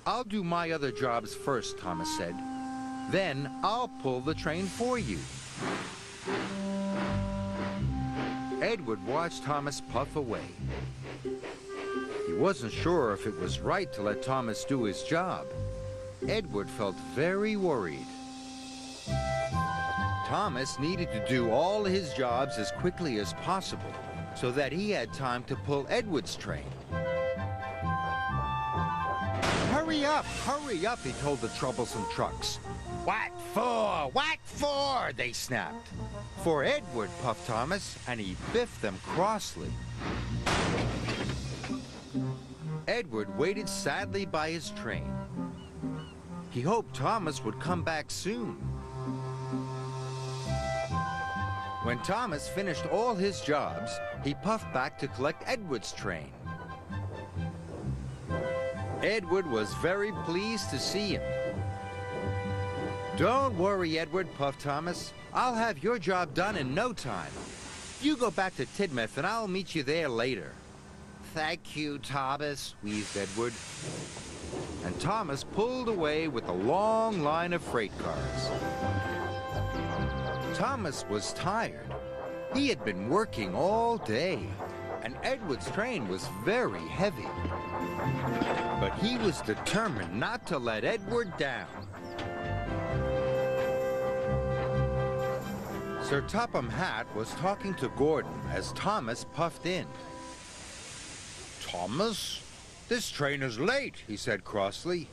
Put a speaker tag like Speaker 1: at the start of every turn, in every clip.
Speaker 1: I'll do my other jobs first, Thomas said. Then I'll pull the train for you. Edward watched Thomas puff away. He wasn't sure if it was right to let Thomas do his job. Edward felt very worried. Thomas needed to do all his jobs as quickly as possible so that he had time to pull Edward's train. Hurry up, he told the troublesome trucks. What for? What for? They snapped. For Edward, puffed Thomas, and he biffed them crossly. Edward waited sadly by his train. He hoped Thomas would come back soon. When Thomas finished all his jobs, he puffed back to collect Edward's train. Edward was very pleased to see him. Don't worry, Edward, puffed Thomas. I'll have your job done in no time. You go back to Tidmouth and I'll meet you there later. Thank you, Thomas, wheezed Edward. And Thomas pulled away with a long line of freight cars. Thomas was tired. He had been working all day, and Edward's train was very heavy. But he was determined not to let Edward down. Sir Topham Hatt was talking to Gordon as Thomas puffed in. Thomas, this train is late, he said crossly.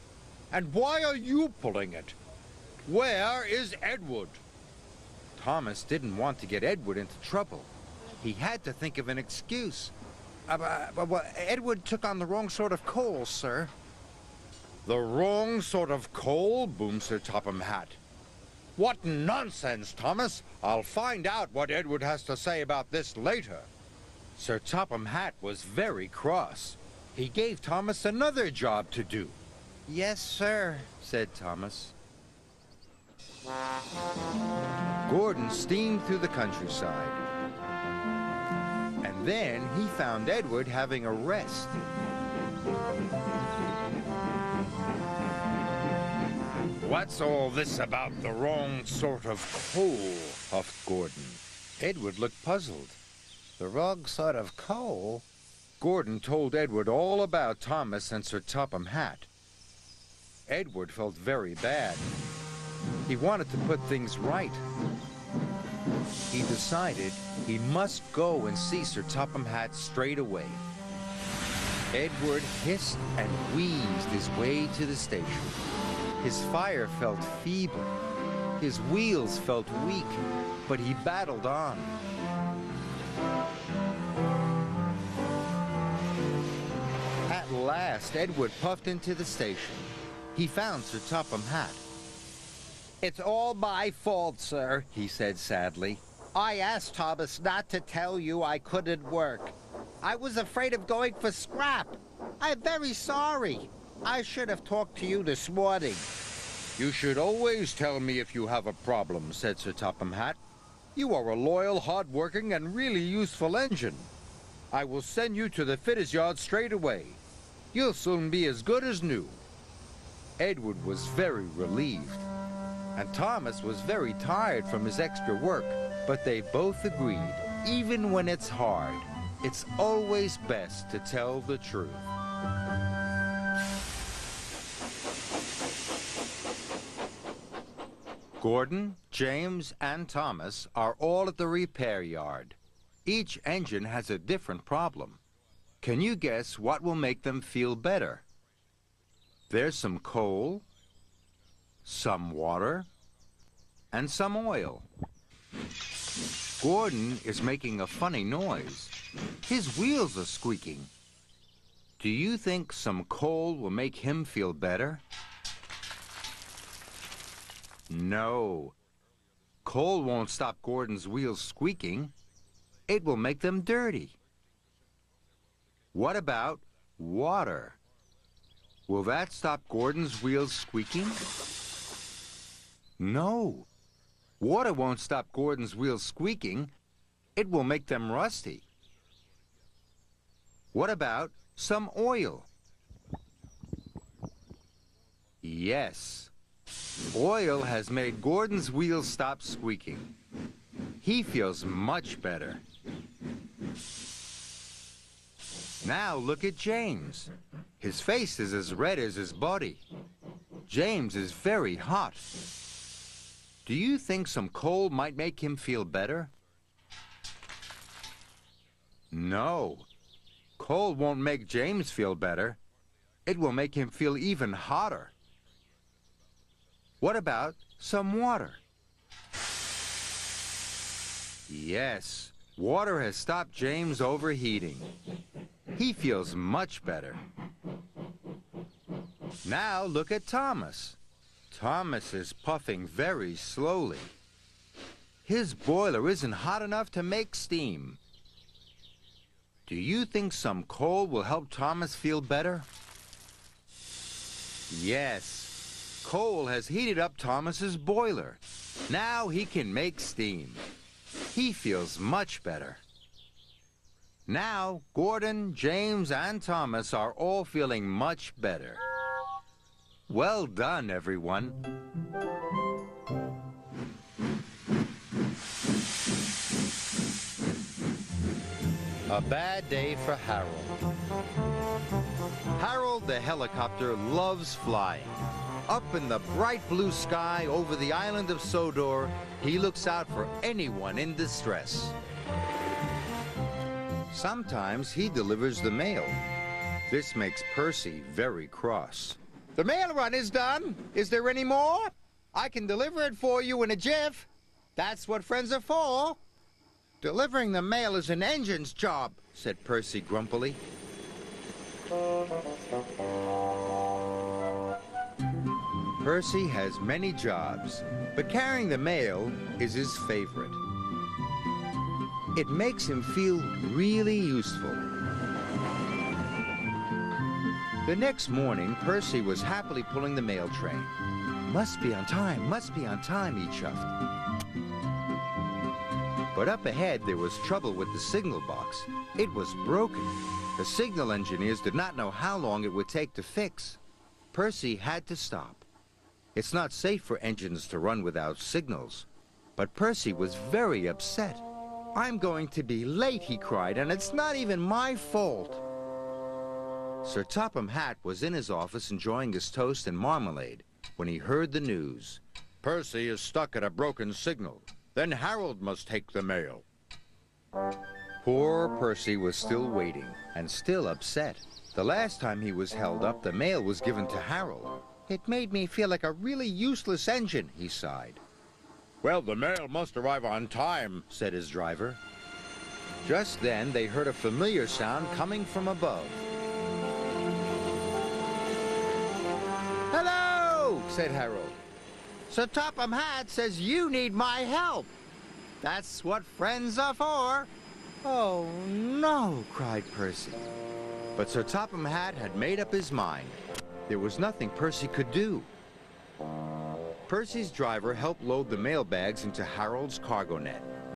Speaker 1: And why are you pulling it? Where is Edward? Thomas didn't want to get Edward into trouble. He had to think of an excuse. Edward took on the wrong sort of coal, sir. The wrong sort of coal? Boomed Sir Topham Hatt. What nonsense, Thomas! I'll find out what Edward has to say about this later. Sir Topham Hatt was very cross. He gave Thomas another job to do. Yes, sir, said Thomas. Gordon steamed through the countryside. And then he found Edward having a rest. What's all this about the wrong sort of coal? Puffed Gordon. Edward looked puzzled. The wrong sort of coal? Gordon told Edward all about Thomas and Sir Topham Hatt. Edward felt very bad. He wanted to put things right. He decided he must go and see Sir Topham Hatt straight away. Edward hissed and wheezed his way to the station. His fire felt feeble. His wheels felt weak, but he battled on. At last, Edward puffed into the station. He found Sir Topham Hatt. It's all my fault, sir, he said sadly. I asked Thomas not to tell you I couldn't work. I was afraid of going for scrap. I'm very sorry. I should have talked to you this morning. You should always tell me if you have a problem, said Sir Topham Hatt. You are a loyal, hard-working, and really useful engine. I will send you to the fitters' yard straight away. You'll soon be as good as new. Edward was very relieved, and Thomas was very tired from his extra work, but they both agreed, even when it's hard, it's always best to tell the truth. Gordon, James, and Thomas are all at the repair yard. Each engine has a different problem. Can you guess what will make them feel better? There's some coal, some water, and some oil. Gordon is making a funny noise. His wheels are squeaking. Do you think some coal will make him feel better? No. Coal won't stop Gordon's wheels squeaking. It will make them dirty. What about water? Will that stop Gordon's wheels squeaking? No. Water won't stop Gordon's wheels squeaking. It will make them rusty. What about some oil? Yes. Oil has made Gordon's wheels stop squeaking. He feels much better. Now look at James. His face is as red as his body. James is very hot. Do you think some coal might make him feel better? No. Coal won't make James feel better. It will make him feel even hotter. What about some water? Yes, water has stopped James overheating. He feels much better. Now look at Thomas. Thomas is puffing very slowly. His boiler isn't hot enough to make steam. Do you think some coal will help Thomas feel better? Yes, coal has heated up Thomas's boiler. Now he can make steam. He feels much better. Now, Gordon, James, and Thomas are all feeling much better. Well done, everyone. A bad day for Harold. Harold the helicopter loves flying. Up in the bright blue sky over the island of Sodor, he looks out for anyone in distress. Sometimes he delivers the mail. This makes Percy very cross. The mail run is done. Is there any more? I can deliver it for you in a jiff. That's what friends are for. Delivering the mail is an engine's job, said Percy grumpily. Percy has many jobs, but carrying the mail is his favorite. It makes him feel really useful. The next morning, Percy was happily pulling the mail train. Must be on time, he chuffed. But up ahead, there was trouble with the signal box. It was broken. The signal engineers did not know how long it would take to fix. Percy had to stop. It's not safe for engines to run without signals. But Percy was very upset. I'm going to be late, he cried, and it's not even my fault. Sir Topham Hatt was in his office enjoying his toast and marmalade when he heard the news. Percy is stuck at a broken signal. Then Harold must take the mail. Poor Percy was still waiting and still upset. The last time he was held up, the mail was given to Harold. It made me feel like a really useless engine, he sighed. Well, the mail must arrive on time, said his driver. Just then, they heard a familiar sound coming from above. Hello, said Harold. Sir Topham Hatt says you need my help. That's what friends are for. Oh, no, cried Percy. But Sir Topham Hatt had made up his mind. There was nothing Percy could do. Percy's driver helped load the mail bags into Harold's cargo net.